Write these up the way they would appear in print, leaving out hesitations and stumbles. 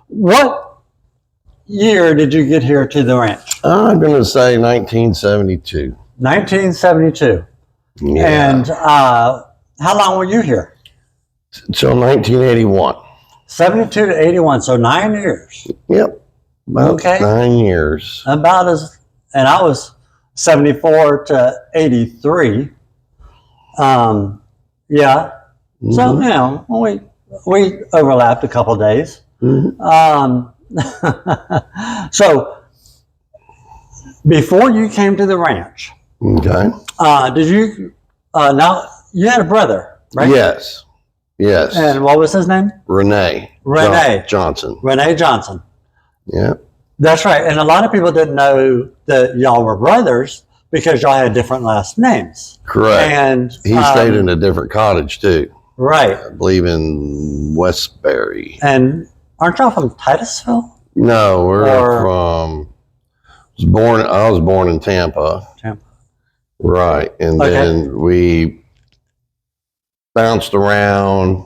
What year did you get here to the ranch? I'm going to say 1972. 1972. Yeah. And how long were you here? Until 1981. 72 to 81, so 9 years. Yep. About 9 years. About as, and I was 74 to 83. Yeah. So, you know, we overlapped a couple days. So, before you came to the ranch, did you, now, you had a brother, right? Yes. Yes. And what was his name? Renee Johnson. Renee Johnson. Yeah. That's right. And a lot of people didn't know that y'all were brothers because y'all had different last names. Correct. And he stayed in a different cottage too. Right. I believe in Westbury. And aren't y'all from Titusville? No, we're from, I was born in Tampa. Right. And then we bounced around,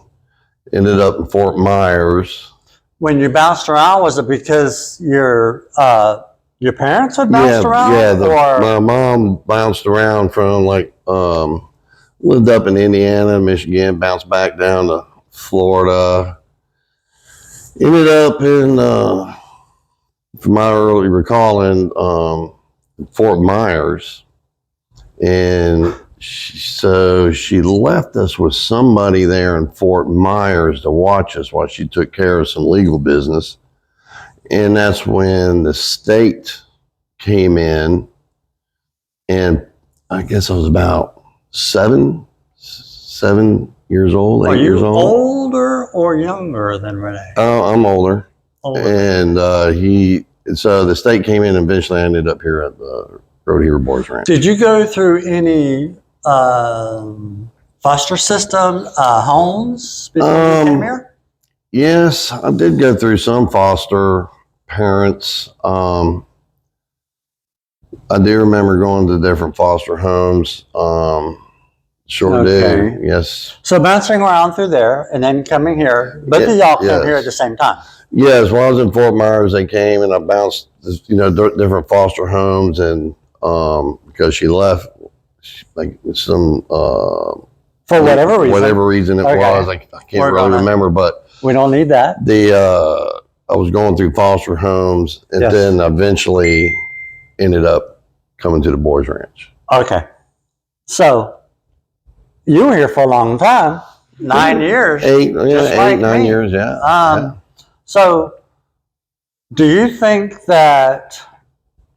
ended up in Fort Myers. When you bounced around, was it because your parents had bounced around? Yeah, my mom bounced around from lived up in Indiana, Michigan, bounced back down to Florida. Ended up in, from my early recalling, Fort Myers. And so she left us with somebody there in Fort Myers to watch us while she took care of some legal business. And that's when the state came in, and I guess I was about 7 years old, 8 years old. Are you older or younger than Renee? Oh, I'm older. And so the state came in, and eventually I ended up here at the Rodeheaver Boys Ranch. Did you go through any foster system homes before you came here? Yes, I did go through some foster parents. I do remember going to different foster homes. Sure do, yes. So bouncing around through there and then coming here, both of y'all came here at the same time? Yes, when I was in Fort Myers, they came and I bounced, different foster homes, and because she left, some for whatever reason it was, I can't really remember, but we don't need that. I was going through foster homes, and then eventually ended up coming to the Boys Ranch. Okay, so you were here for a long time, 9 years. 9 years, yeah. So, do you think that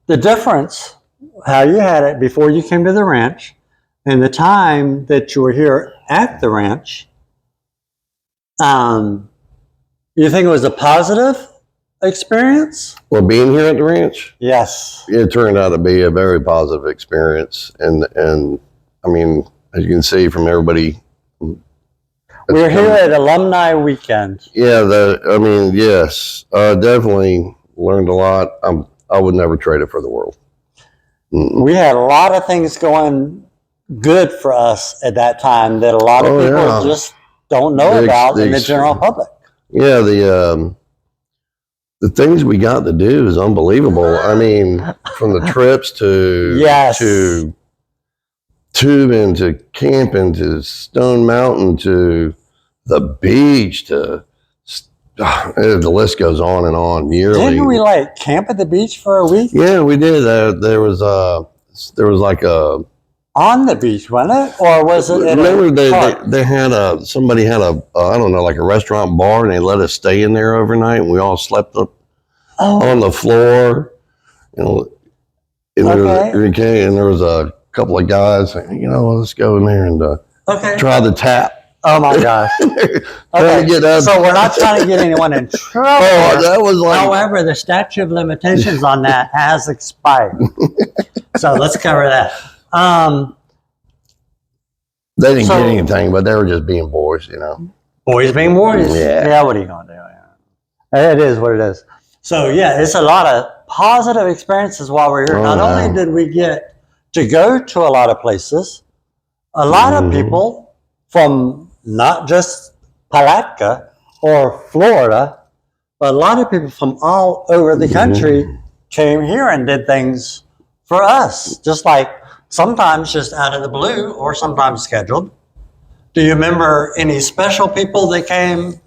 the difference, how you had it before you came to the ranch and the time that you were here at the ranch, you think it was a positive experience? Well, being here at the ranch? Yes. It turned out to be a very positive experience. And I mean, as you can see from everybody. We're here at Alumni Weekend. Yeah, yes. Definitely learned a lot. I would never trade it for the world. We had a lot of things going good for us at that time that a lot of people just don't know about in the general public. Yeah, the things we got to do is unbelievable. I mean, from the trips to tubing to camping to Stone Mountain to the beach to the list goes on and on. Yearly. Didn't we camp at the beach for a week? Yeah, we did. There was like a on the beach, wasn't it, or was it? Remember they had somebody had a I don't know, like a restaurant bar, and they let us stay in there overnight, and we all slept up on the floor. And there was a couple of guys saying, let's go in there and try the tap. Oh my gosh. So we're not trying to get anyone in trouble. That was however, the statute of limitations on that has expired. So let's cover that. They didn't get anything, but they were just being boys, Boys being boys? Yeah, what are you going to do? It is what it is. So yeah, it's a lot of positive experiences while we're here. Not only did we get to go to a lot of places, a lot of people from not just Palatka or Florida but a lot of people from all over the country came here and did things for us, just like sometimes just out of the blue or sometimes scheduled. Do you remember any special people that came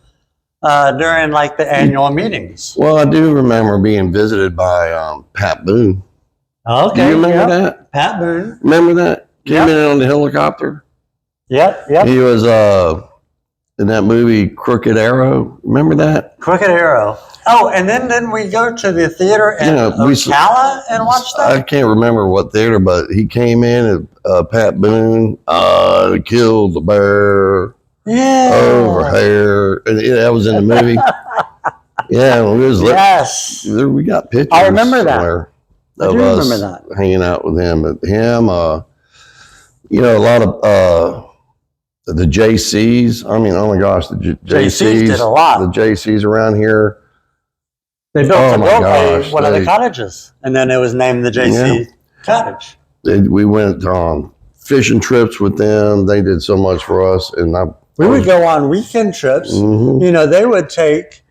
during like the annual meetings? Well, I do remember being visited by Pat Boone. Okay. Do you remember that? Pat Boone. Remember that? Came in on the helicopter. Yep. He was in that movie Crooked Arrow. Remember that? Crooked Arrow. Oh, and then didn't we go to the theater in Ocala and watch that? I can't remember what theater, but he came in and Pat Boone killed the bear. Yeah. Over here. And that was in the movie. Yeah, we got pictures. I remember that. I do remember that. Hanging out with him. But him, you know, a lot of the JCs. I mean, oh my gosh, the JCs did a lot. The JCs around here. They built one of the cottages, and then it was named the JC Cottage. We went on fishing trips with them. They did so much for us, and we would go on weekend trips. You know, they would take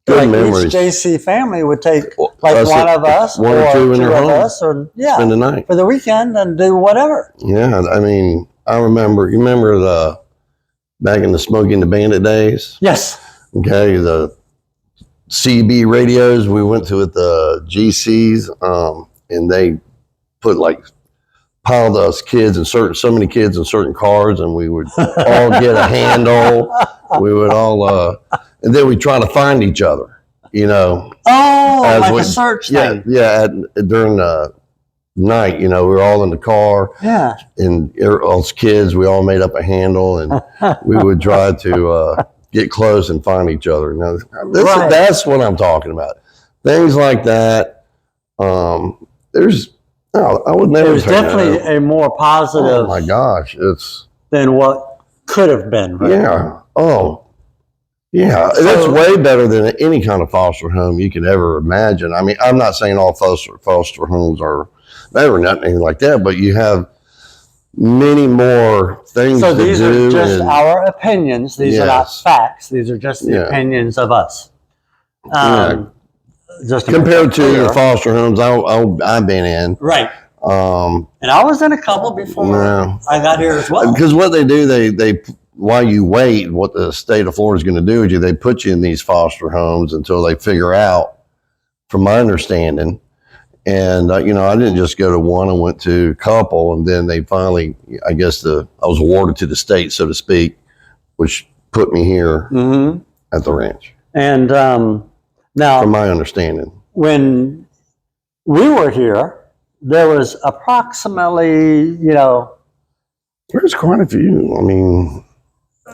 good memories. Each JC family would take like one of us or two of us, or spend the night for the weekend and do whatever. Yeah, I mean, I remember. You remember back in the Smokey and the Bandit days? Yes. Okay, the CB radios. We went to at the GCs, and they put like piled us kids and so many kids in certain cars, and we would all get a handle. We would all, and then we try to find each other. You know. Oh, like a search thing. Yeah. During the night, you know, we were all in the car. Yeah. And all us kids, we all made up a handle, and we would try to get close and find each other. Now, that's what I'm talking about. Things like that. I would never. There's definitely a more positive. Oh my gosh, than what could have been. Right? Yeah. Oh, yeah. So, that's way better than any kind of foster home you could ever imagine. I mean, I'm not saying all foster homes are better, nothing like that, but you have many more things to do. So these are just our opinions. These are not facts. These are just the opinions of us. Just compared to the foster homes I've been in. Right. And I was in a couple before I got here as well. Because what they do, they while you wait, what the state of Florida is going to do is they put you in these foster homes until they figure out, from my understanding. And, you know, I didn't just go to one, I went to a couple, and then they finally, I guess I was awarded to the state, so to speak, which put me here at the ranch. And now, from my understanding, when we were here, there was approximately, you know, there's quite a few. I mean,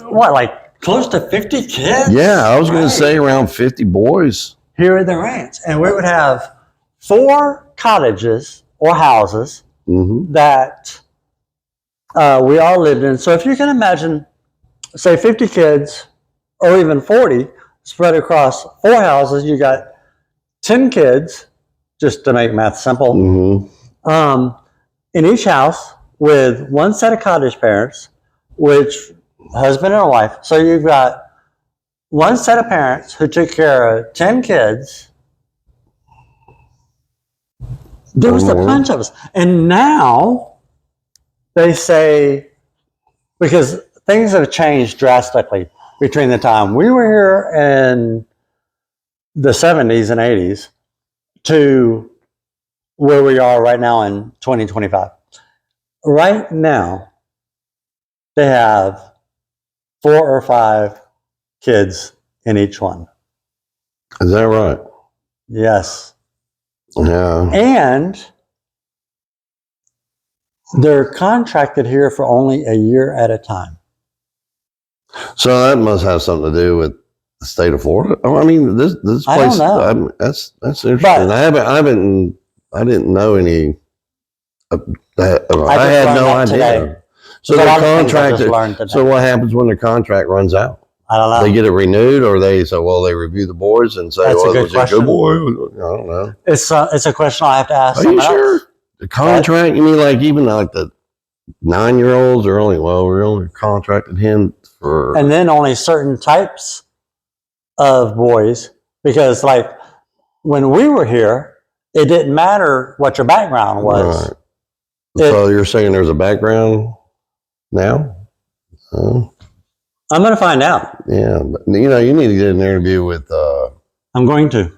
what, like close to 50 kids? Yeah, I was going to say around 50 boys here at the ranch, and we would have 4 cottages or houses that we all lived in. So if you can imagine, say 50 kids or even 40 spread across 4 houses, you got 10 kids, just to make math simple, in each house with one set of cottage parents, which husband and a wife. So you've got one set of parents who took care of 10 kids. There was a bunch of us. And now they say, because things have changed drastically between the time we were here in the 70s and 80s to where we are right now in 2025. Right now, they have 4 or 5 kids in each one. Is that right? Yes. Yeah. And they're contracted here for only a year at a time. So that must have something to do with the state of Florida. I mean, this place. I don't know. That's interesting. But I didn't know any. I had no idea. Today. So they're contracted. So what happens when their contract runs out? I don't know. They get it renewed, or they review the boys and say, "Well, was it a good boy?" I don't know. It's a question I have to ask. Are you sure? Else. The contract? You mean like even like the 9-year-olds are only? Well, we only contracted him for. And then only certain types of boys Because like when we were here, it didn't matter what your background was. Right. So you're saying there's a background now? I'm going to find out. Yeah, but you need to get an interview with. I'm going to.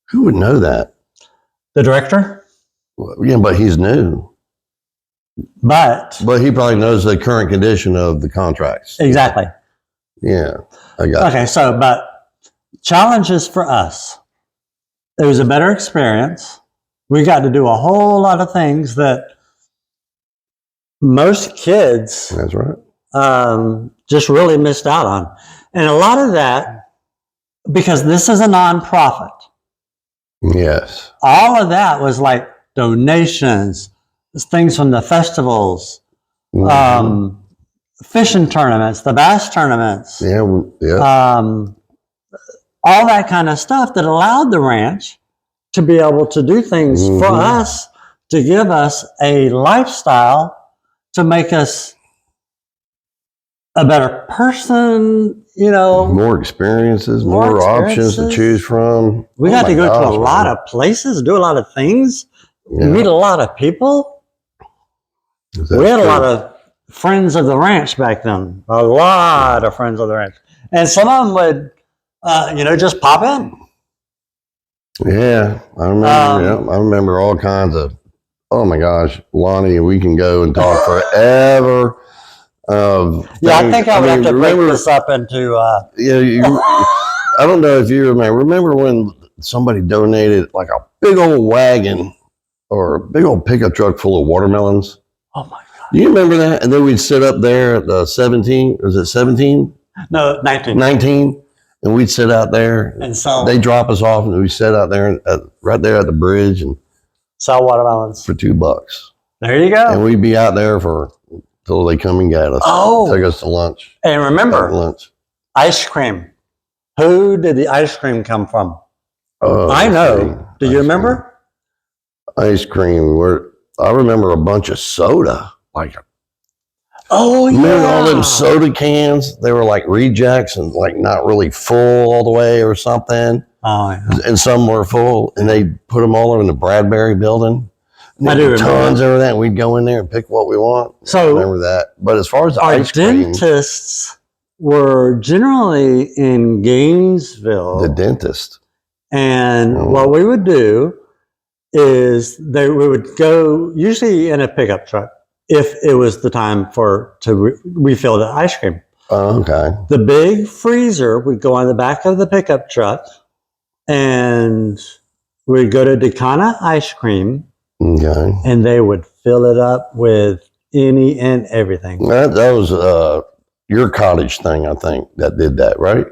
Who would know that? The director? Well, yeah, but he's new. But he probably knows the current condition of the contracts. Exactly. Yeah, I got Okay, so, but challenges for us. It was a better experience. We got to do a whole lot of things that most kids That's right. Just really missed out on. And a lot of that, because this is a nonprofit. Yes. All of that was like donations, things from the festivals, fishing tournaments, the bass tournaments. Yeah. All that kind of stuff that allowed the ranch to be able to do things for us, to give us a lifestyle, to make us a better person, More experiences, more options to choose from. We got to go to a lot of places, do a lot of things, meet a lot of people. We had a lot of friends of the ranch back then, a lot of friends of the ranch. And some of them would, just pop in. Yeah, I remember. I remember all kinds of. Oh my gosh, Lonnie, we can go and talk forever. I think I would have to break this up into. I don't know if you remember. Remember when somebody donated like a big old wagon or a big old pickup truck full of watermelons? Oh my God! Do you remember that? And then we'd sit up there at the 17. Was it 17? No, 19. 19. And we'd sit out there. And sell. They drop us off, and we sit out there right there at the bridge and sell watermelons for $2. There you go. And we'd be out there till they come and get us. Take us to lunch. And remember, lunch. Ice cream. Who did the ice cream come from? I know. Do you remember? Ice cream. I remember a bunch of soda. Remember all them soda cans? They were like rejects and like not really full all the way or something. Oh, yeah. And some were full, and they put them all over in the Bradbury building. I do remember tons of that. We'd go in there and pick what we want. So I remember that. But as far as the our ice cream, dentists were generally in Gainesville. The dentist. And what we would do is we would go usually in a pickup truck if it was the time to refill the ice cream. Oh, okay. The big freezer would go on the back of the pickup truck, and we'd go to Decana Ice Cream. Okay. And they would fill it up with any and everything. That was your cottage thing, I think, that did that, right?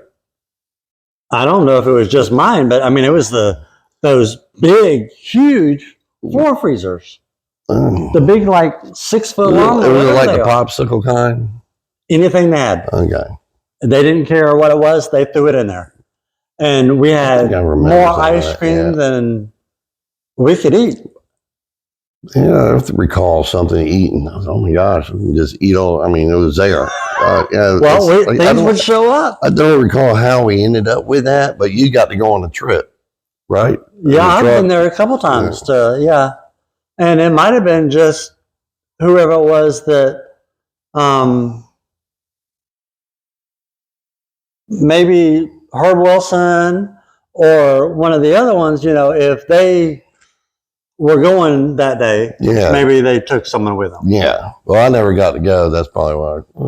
I don't know if it was just mine, but I mean, it was those big, huge 4 freezers. The big, like 6 foot long. It was like the popsicle kind? Anything they had. Okay. They didn't care what it was. They threw it in there. And we had more ice cream than we could eat. Yeah, I have to recall something eating. Oh my gosh, we can just eat all. I mean, it was there. Things would show up. I don't recall how we ended up with that, but you got to go on a trip, right? Yeah, I've been there a couple times. And it might have been just whoever it was that maybe Herb Wilson or one of the other ones, if they were going that day, maybe they took someone with them. Yeah. Well, I never got to go. That's probably why.